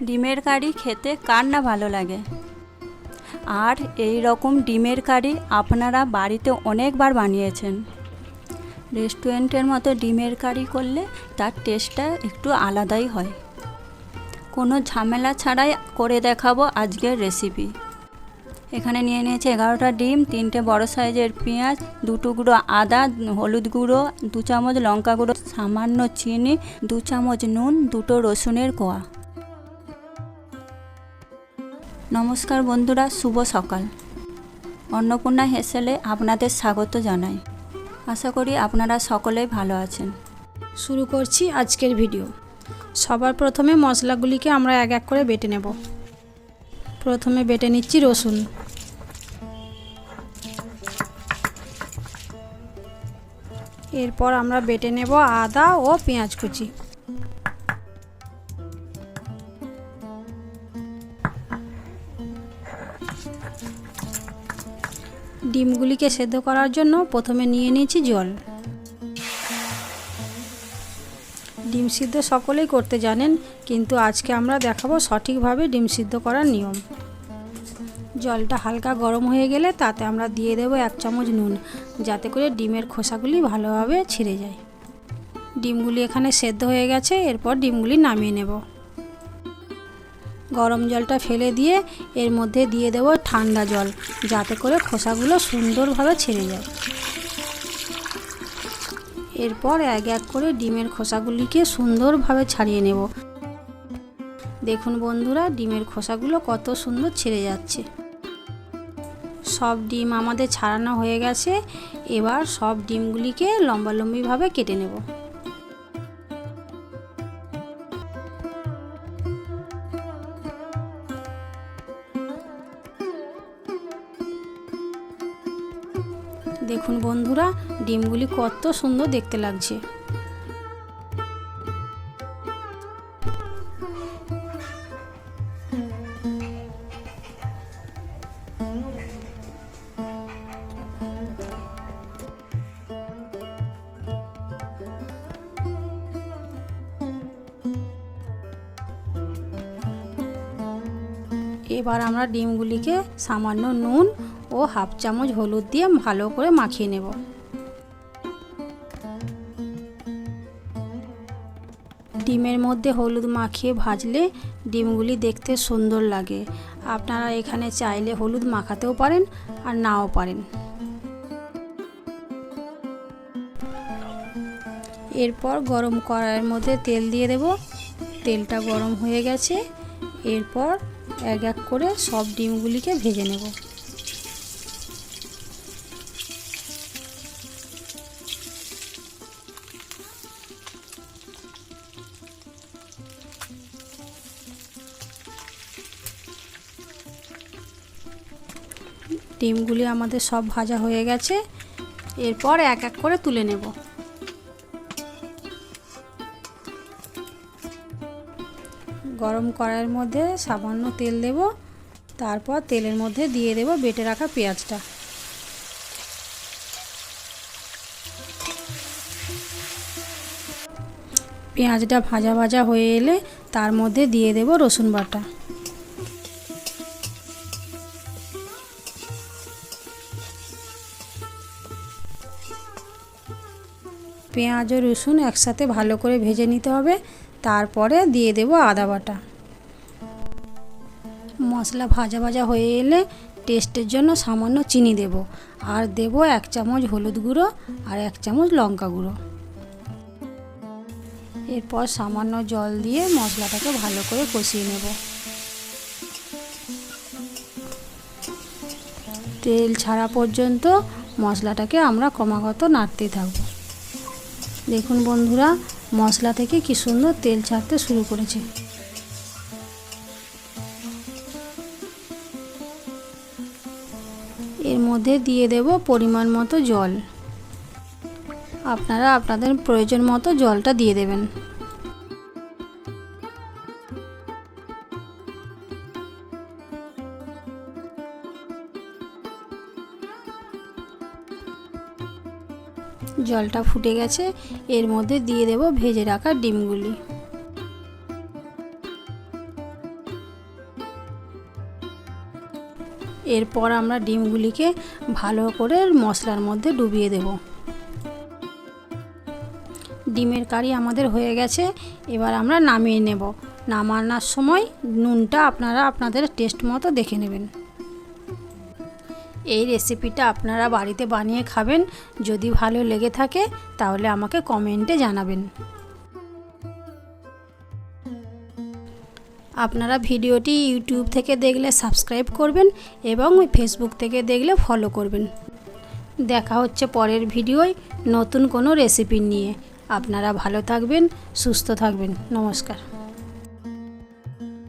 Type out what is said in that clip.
ডিমের কারি খেতে কার না ভালো লাগে। আর এই রকম ডিমের কারি আপনারা বাড়িতে অনেকবার বানিয়েছেন। রেস্টুরেন্টের মতো ডিমের কারি করলে তার টেস্টটা একটু আলাদাই হয়। কোনো ঝামেলা ছাড়াই করে দেখাবো আজকের রেসিপি। এখানে নিয়ে নিয়েছি 11টা ডিম, 3টে বড় সাইজের পেঁয়াজ, 2 টুকরো আদা, হলুদ গুঁড়ো 2 চামচ, লঙ্কা গুঁড়ো, সামান্য চিনি, 2 চামচ নুন, 2টো রসুনের কোয়া। নমস্কার বন্ধুরা, শুভ সকাল। অন্নপূর্ণা হেসেলে আপনাদের স্বাগত জানাই। আশা করি আপনারা সকলেই ভালো আছেন। শুরু করছি আজকের ভিডিও। সবার প্রথমে মশলাগুলিকে আমরা এক এক করে বেটে নেব। প্রথমে বেটে নিচ্ছি রসুন। এরপর আমরা বেটে নেব আদা ও পেঁয়াজ কুচি। ডিমগুলিকে সেদ্ধ করার জন্য প্রথমে নিয়ে নিয়েছি জল। ডিম সিদ্ধ সকলেই করতে জানেন, কিন্তু আজকে আমরা দেখাবো সঠিকভাবে ডিম সিদ্ধ করার নিয়ম। জলটা হালকা গরম হয়ে গেলে তাতে আমরা দিয়ে দেব 1 চামচ নুন, যাতে করে ডিমের খোসাগুলি ভালোভাবে ছিঁড়ে যায়। ডিমগুলি এখানে সেদ্ধ হয়ে গেছে। এরপর ডিমগুলি নামিয়ে নেব। গরম জলটা ফেলে দিয়ে এর মধ্যে দিয়ে দেব ঠান্ডা জল, যাতে করে খোসাগুলো সুন্দরভাবে ছেড়ে যায়। এরপর এক এক করে ডিমের খোসাগুলিকে সুন্দরভাবে ছাড়িয়ে নেব। দেখুন বন্ধুরা, ডিমের খোসাগুলো কত সুন্দর ছেড়ে যাচ্ছে। সব ডিম আমাদের ছাড়ানো হয়ে গেছে। এবার সব ডিমগুলিকে লম্বালম্বিভাবে কেটে নেব। দেখুন বন্ধুরা, ডিমগুলি কত সুন্দর দেখতে লাগছে। এবার আমরা ডিমগুলিকে সামান্য নুন ও 1/2 চামচ হলুদ দিয়ে ভালো করে মাখিয়ে নেব। ডিমের মধ্যে হলুদ মাখিয়ে ভাজলে ডিমগুলি দেখতে সুন্দর লাগে। আপনারা এখানে চাইলে হলুদ মাখাতেও পারেন আর নাও পারেন। এরপর গরম কড়াইয়ের মধ্যে তেল দিয়ে দেব। তেলটা গরম হয়ে গেছে। এরপর এক এক করে সব ডিমগুলিকে ভেজে নেব। ডিমগুলি আমাদের সব ভাজা হয়ে গেছে। এরপর এক এক করে তুলে নেব। গরম কড়াইয়ের মধ্যে সামান্য তেল দেব। তারপর তেলের মধ্যে দিয়ে দেব বেটে রাখা পেঁয়াজটা। পেঁয়াজটা ভাজা ভাজা হয়ে এলে তার মধ্যে দিয়ে দেব রসুন বাটা। পেঁয়াজ ও রসুন একসাথে ভালো করে ভেজে নিতে হবে। তারপরে দিয়ে দেব আদা বাটা। মশলা ভাজা ভাজা হয়ে এলে টেস্টের জন্য সামান্য চিনি দেব, আর দেব 1 চামচ হলুদ গুঁড়ো আর 1 চামচ লঙ্কা গুঁড়ো। এরপর সামান্য জল দিয়ে মশলাটাকে ভালো করে কষিয়ে নেব। তেল ছাড়া পর্যন্ত মশলাটাকে আমরা ক্রমাগত নাড়তে থাকব। দেখুন বন্ধুরা, মশলা থেকে কি সুন্দর তেল ছাড়তে শুরু করেছে। এর মধ্যে দিয়ে দেব পরিমাণ মতো জল। আপনারা আপনাদের প্রয়োজন মতো জলটা দিয়ে দেবেন। জলটা ফুটে গেছে। এর মধ্যে দিয়ে দেব ভেজে রাখা ডিমগুলি। এরপর আমরা ডিমগুলিকে ভালো করে মশলার মধ্যে ডুবিয়ে দেব। ডিমের কারি আমাদের হয়ে গেছে, এবার আমরা নামিয়ে নেব। নামানোর সময় নুনটা আপনারা আপনাদের টেস্ট মতো দেখে নেবেন। এই রেসিপিটা আপনারা বাড়িতে বানিয়ে খাবেন। যদি ভালো লেগে থাকে তাহলে আমাকে কমেন্টে জানাবেন। আপনারা ভিডিওটি ইউটিউব থেকে দেখলে সাবস্ক্রাইব করবেন এবং ফেসবুক থেকে দেখলে ফলো করবেন। দেখা হচ্ছে পরের ভিডিওয় নতুন কোনো রেসিপি নিয়ে। আপনারা ভালো থাকবেন, সুস্থ থাকবেন। নমস্কার।